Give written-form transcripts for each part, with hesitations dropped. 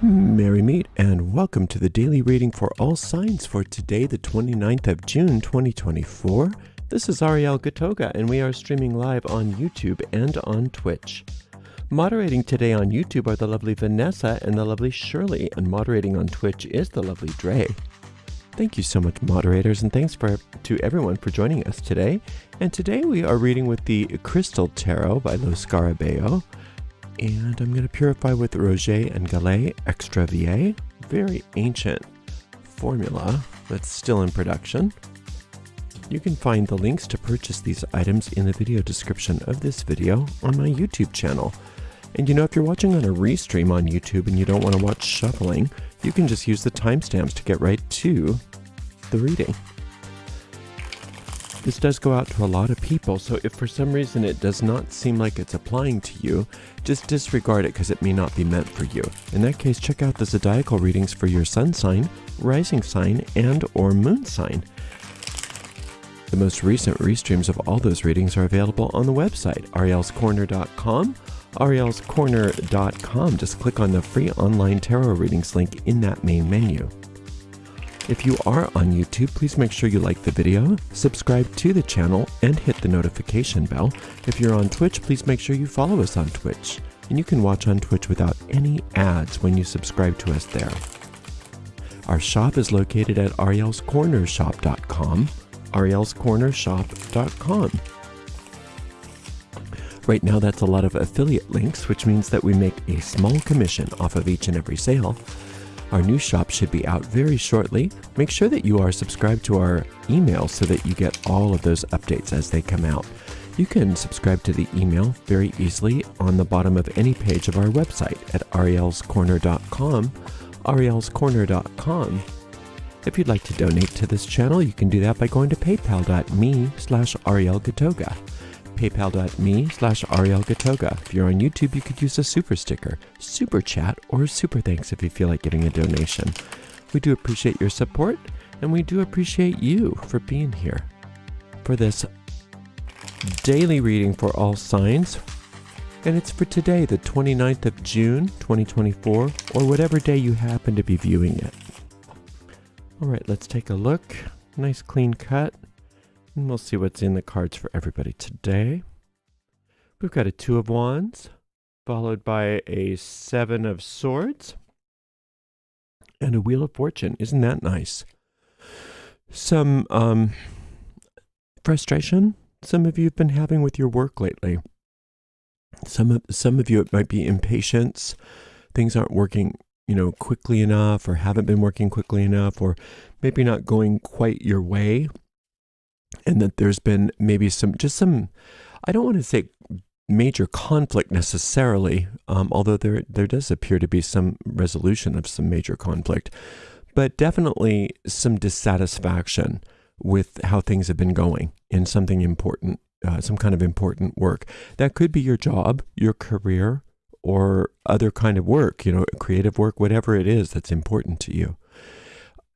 Merry meet and welcome to the daily reading for all signs for today, the 29th of June, 2024. This is Ariel Gatoga, and we are streaming live on YouTube and on Twitch. Moderating today on YouTube are the lovely Vanessa and the lovely Shirley, and moderating on Twitch is the lovely Dre. Thank you so much, moderators, and thanks to everyone for joining us today. And today we are reading with the Crystal Tarot by Lo Scarabeo. And I'm going to purify with Roger and Gallet Extra VA. Very ancient formula that's still in production. You can find the links to purchase these items in the video description of this video on my YouTube channel. And if you're watching on a restream on YouTube and you don't want to watch shuffling, you can just use the timestamps to get right to the reading. This does go out to a lot of people, so if for some reason it does not seem like it's applying to you, just disregard it because it may not be meant for you. In that case, check out the zodiacal readings for your sun sign, rising sign, and or moon sign. The most recent restreams of all those readings are available on the website, arielscorner.com. arielscorner.com. Just click on the free online tarot readings link in that main menu. If you are on YouTube, please make sure you like the video, subscribe to the channel, and hit the notification bell. If you're on Twitch, please make sure you follow us on Twitch. And you can watch on Twitch without any ads when you subscribe to us there. Our shop is located at arielscornershop.com, arielscornershop.com. Right now, that's a lot of affiliate links, which means that we make a small commission off of each and every sale. Our new shop should be out very shortly. Make sure that you are subscribed to our email so that you get all of those updates as they come out. You can subscribe to the email very easily on the bottom of any page of our website at arielscorner.com, arielscorner.com. If you'd like to donate to this channel, you can do that by going to paypal.me/arielgatoga. paypal.me/arielgatoga. If you're on YouTube, you could use a super sticker, super chat, or super thanks if you feel like giving a donation. We do appreciate your support, and we do appreciate you for being here for this daily reading for all signs. And it's for today, the 29th of June, 2024, or whatever day you happen to be viewing it. All right, let's take a look. Nice clean cut. And we'll see what's in the cards for everybody today. We've got a Two of Wands, followed by a Seven of Swords, and a Wheel of Fortune. Isn't that nice? Some frustration some of you have been having with your work lately. Some of you, it might be impatience. Things aren't working, quickly enough, or haven't been working quickly enough, or maybe not going quite your way. And that there's been maybe some, I don't want to say major conflict necessarily, although there does appear to be some resolution of some major conflict, but definitely some dissatisfaction with how things have been going in something important, some kind of important work. That could be your job, your career, or other kind of work, creative work, whatever it is that's important to you.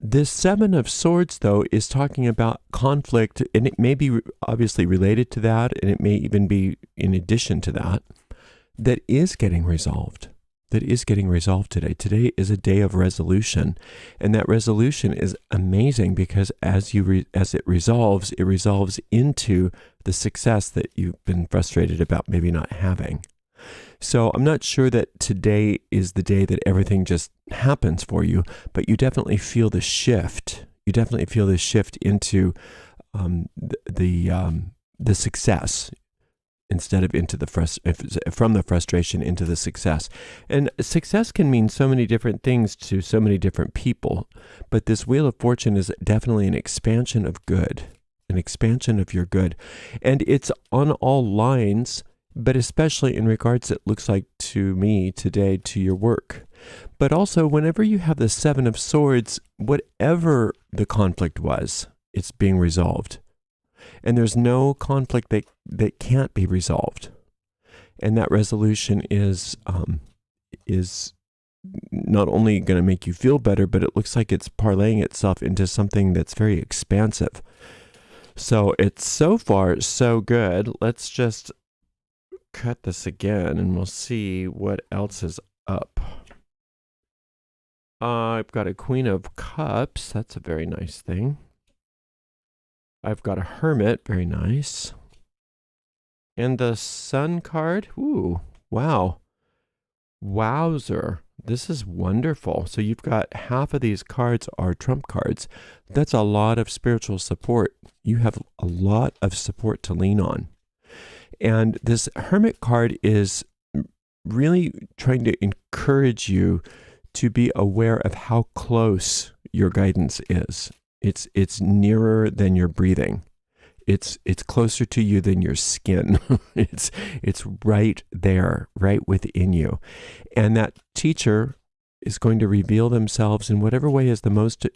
This Seven of Swords, though, is talking about conflict, and it may be obviously related to that, and it may even be in addition to that, that is getting resolved. That is getting resolved today. Today is a day of resolution, and that resolution is amazing because as it resolves into the success that you've been frustrated about maybe not having. So I'm not sure that today is the day that everything just happens for you, but you definitely feel the shift. You definitely feel the shift into the success instead of from the frustration into the success. And success can mean so many different things to so many different people, but this Wheel of Fortune is definitely an expansion of good, an expansion of your good, and it's on all lines. But especially in regards, it looks like to me today, to your work. But also, whenever you have the Seven of Swords, whatever the conflict was, it's being resolved. And there's no conflict that can't be resolved. And that resolution is not only going to make you feel better, but it looks like it's parlaying itself into something that's very expansive. So it's so far so good. Let's just cut this again and we'll see what else is up. I've got a Queen of Cups. That's a very nice thing. I've got a Hermit. Very nice. And the Sun card. Ooh, wow. Wowzer. This is wonderful. So you've got half of these cards are trump cards. That's a lot of spiritual support. You have a lot of support to lean on. And this Hermit card is really trying to encourage you to be aware of how close your guidance is. It's nearer than your breathing. It's closer to you than your skin. It's right there, right within you. And that teacher is going to reveal themselves in whatever way is the most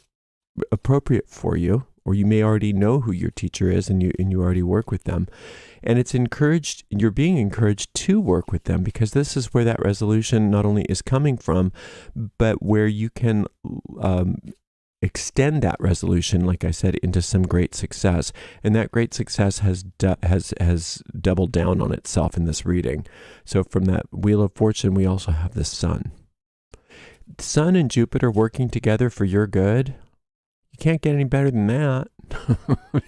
appropriate for you, or you may already know who your teacher is and you already work with them. And you're being encouraged to work with them, because this is where that resolution not only is coming from, but where you can extend that resolution, like I said, into some great success. And that great success has doubled down on itself in this reading. So from that Wheel of Fortune, we also have the Sun. Sun and Jupiter working together for your good. You can't get any better than that.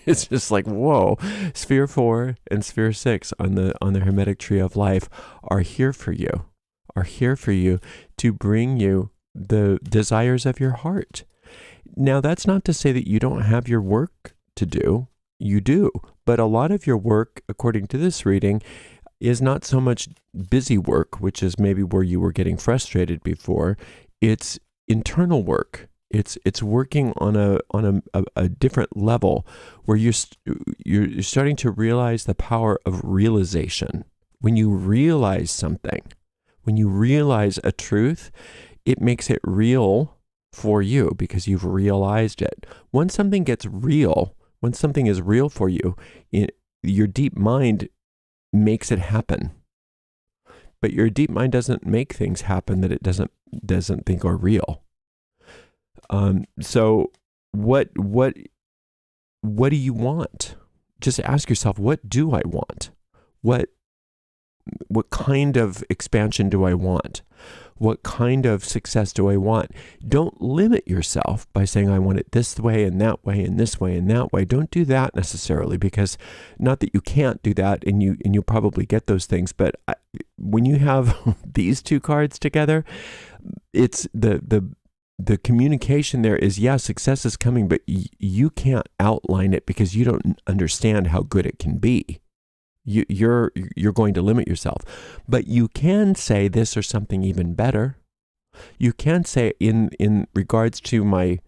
It's just like, whoa. Sphere 4 and Sphere 6 on the Hermetic Tree of Life are here for you to bring you the desires of your heart. Now, that's not to say that you don't have your work to do. You do. But a lot of your work, according to this reading, is not so much busy work, which is maybe where you were getting frustrated before. It's internal work. It's working on a different level, where you're starting to realize the power of realization. When you realize something, when you realize a truth, it makes it real for you because you've realized it. When something gets real, when something is real for you, your deep mind makes it happen. But your deep mind doesn't make things happen that it doesn't think are real. So what do you want? Just ask yourself, what do I want? What kind of expansion do I want? What kind of success do I want? Don't limit yourself by saying, I want it this way and that way and this way and that way. Don't do that necessarily, because not that you can't do that, and you'll probably get those things. But when you have these two cards together, it's the communication there is, yeah, success is coming, but you can't outline it because you don't understand how good it can be. You're going to limit yourself. But you can say this or something even better. You can say in regards to my,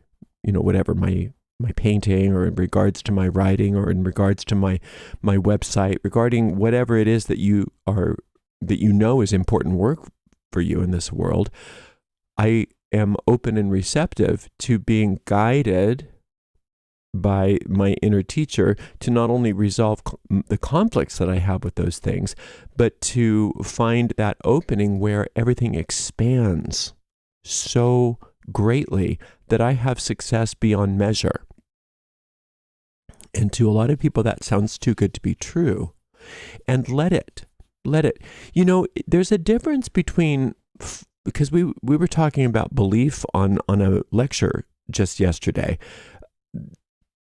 whatever, my painting, or in regards to my writing, or in regards to my website, regarding whatever it is that you know is important work for you in this world, I am open and receptive to being guided by my inner teacher to not only resolve the conflicts that I have with those things, but to find that opening where everything expands so greatly that I have success beyond measure. And to a lot of people, that sounds too good to be true. And let it. There's a difference between, because we were talking about belief on a lecture just yesterday.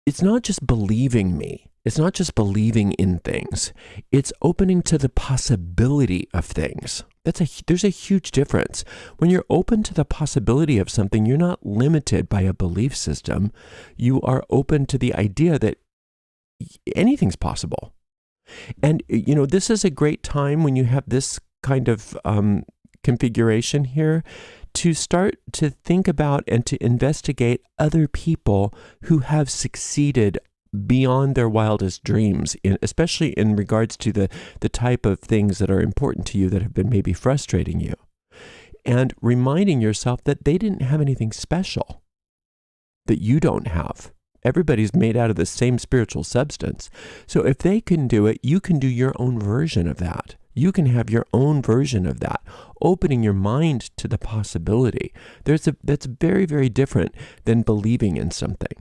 It's not just believing me. It's not just believing in things. It's opening to the possibility of things. There's a huge difference. When you're open to the possibility of something, you're not limited by a belief system. You are open to the idea that anything's possible. And, this is a great time when you have this kind of configuration here to start to think about and to investigate other people who have succeeded beyond their wildest dreams, especially in regards to the type of things that are important to you that have been maybe frustrating you. And reminding yourself that they didn't have anything special that you don't have. Everybody's made out of the same spiritual substance. So if they can do it, you can do your own version of that. You can have your own version of that, opening your mind to the possibility. That's very, very different than believing in something.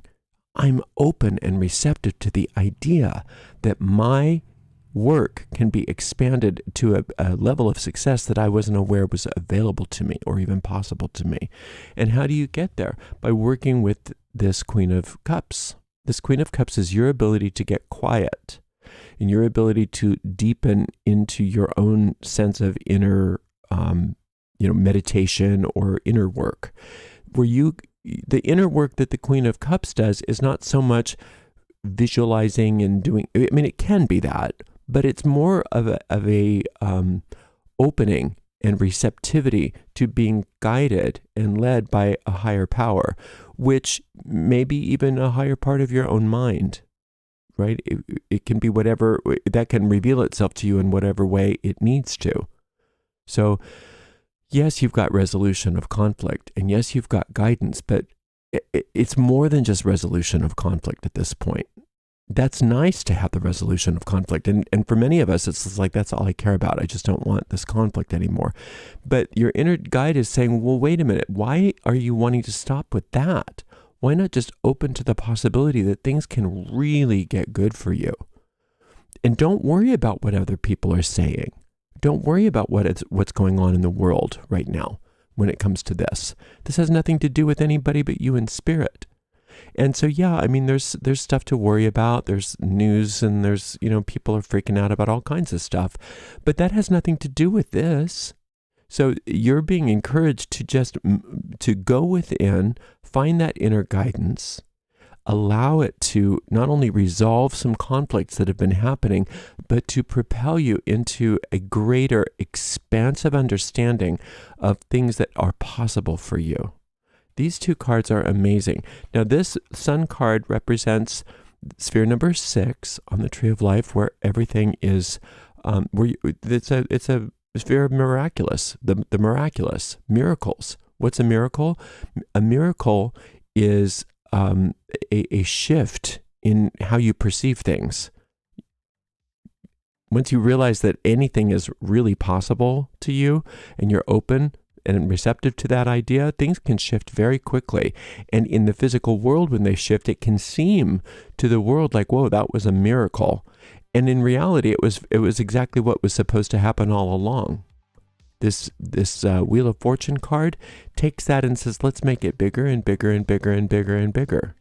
I'm open and receptive to the idea that my work can be expanded to a level of success that I wasn't aware was available to me or even possible to me. And how do you get there? By working with this Queen of Cups. This Queen of Cups is your ability to get quiet and your ability to deepen into your own sense of inner, meditation or inner work. The inner work that the Queen of Cups does is not so much visualizing and doing. I mean, it can be that, but it's more of a opening and receptivity to being guided and led by a higher power, which may be even a higher part of your own mind, right? It can be whatever, that can reveal itself to you in whatever way it needs to. So yes, you've got resolution of conflict, and yes, you've got guidance, but it's more than just resolution of conflict at this point. That's nice to have the resolution of conflict. And for many of us, it's like, that's all I care about. I just don't want this conflict anymore. But your inner guide is saying, well, wait a minute. Why are you wanting to stop with that? Why not just open to the possibility that things can really get good for you? And don't worry about what other people are saying. Don't worry about what's going on in the world right now when it comes to this. This has nothing to do with anybody but you in spirit. And so, yeah, I mean, there's stuff to worry about. There's news and there's, people are freaking out about all kinds of stuff. But that has nothing to do with this. So you're being encouraged to just to go within, find that inner guidance, allow it to not only resolve some conflicts that have been happening, but to propel you into a greater expansive understanding of things that are possible for you. These two cards are amazing. Now, this Sun card represents sphere number 6 on the Tree of Life, where everything is, it's a sphere of miraculous, the miraculous, miracles. What's a miracle? A miracle is a shift in how you perceive things. Once you realize that anything is really possible to you and you're open and receptive to that idea, things can shift very quickly. And in the physical world, when they shift, it can seem to the world like, whoa, that was a miracle. And in reality, it was exactly what was supposed to happen all along. This Wheel of Fortune card takes that and says, let's make it bigger and bigger and bigger and bigger and bigger.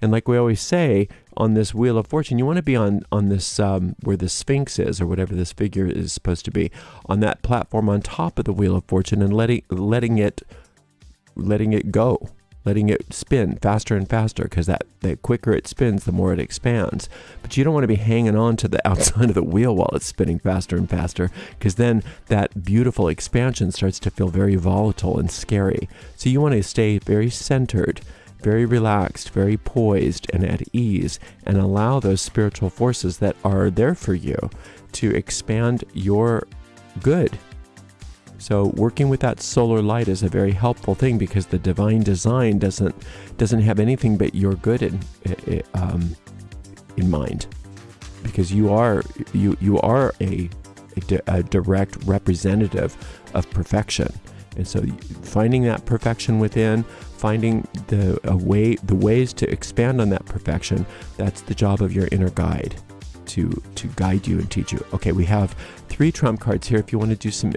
And like we always say on this Wheel of Fortune, you want to be on this, where the Sphinx is, or whatever this figure is supposed to be, on that platform on top of the Wheel of Fortune, and letting it go, letting it spin faster and faster, because the quicker it spins, the more it expands. But you don't want to be hanging on to the outside of the wheel while it's spinning faster and faster, because then that beautiful expansion starts to feel very volatile and scary. So you want to stay very centered, very relaxed, very poised and at ease, and allow those spiritual forces that are there for you to expand your good. So working with that solar light is a very helpful thing, because the divine design doesn't have anything but your good in mind, because you are a direct representative of perfection. And so finding that perfection within, finding the ways to expand on that perfection, that's the job of your inner guide, to guide you and teach you. Okay, we have 3 trump cards here. If you want to do some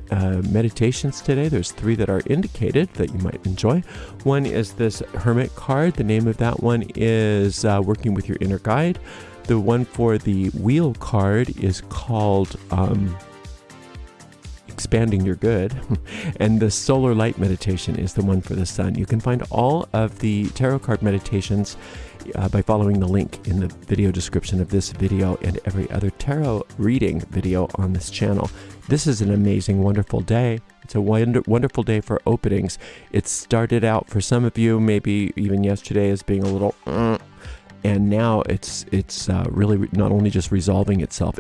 meditations today, there's 3 that are indicated that you might enjoy. One is this Hermit card. The name of that one is Working with Your Inner Guide. The one for the Wheel card is called Expanding Your Good. And the Solar Light meditation is the one for the Sun. You can find all of the tarot card meditations by following the link in the video description of this video and every other tarot reading video on this channel. This is an amazing, wonderful day. It's a wonderful day for openings. It started out for some of you, maybe even yesterday, as being a little and now it's really not only just resolving itself,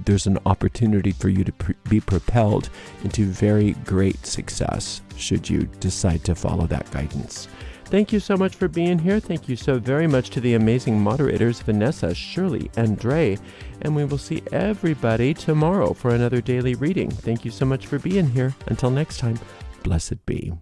there's an opportunity for you to be propelled into very great success should you decide to follow that guidance. Thank you so much for being here. Thank you so very much to the amazing moderators, Vanessa, Shirley, and Dre. And we will see everybody tomorrow for another daily reading. Thank you so much for being here. Until next time, blessed be.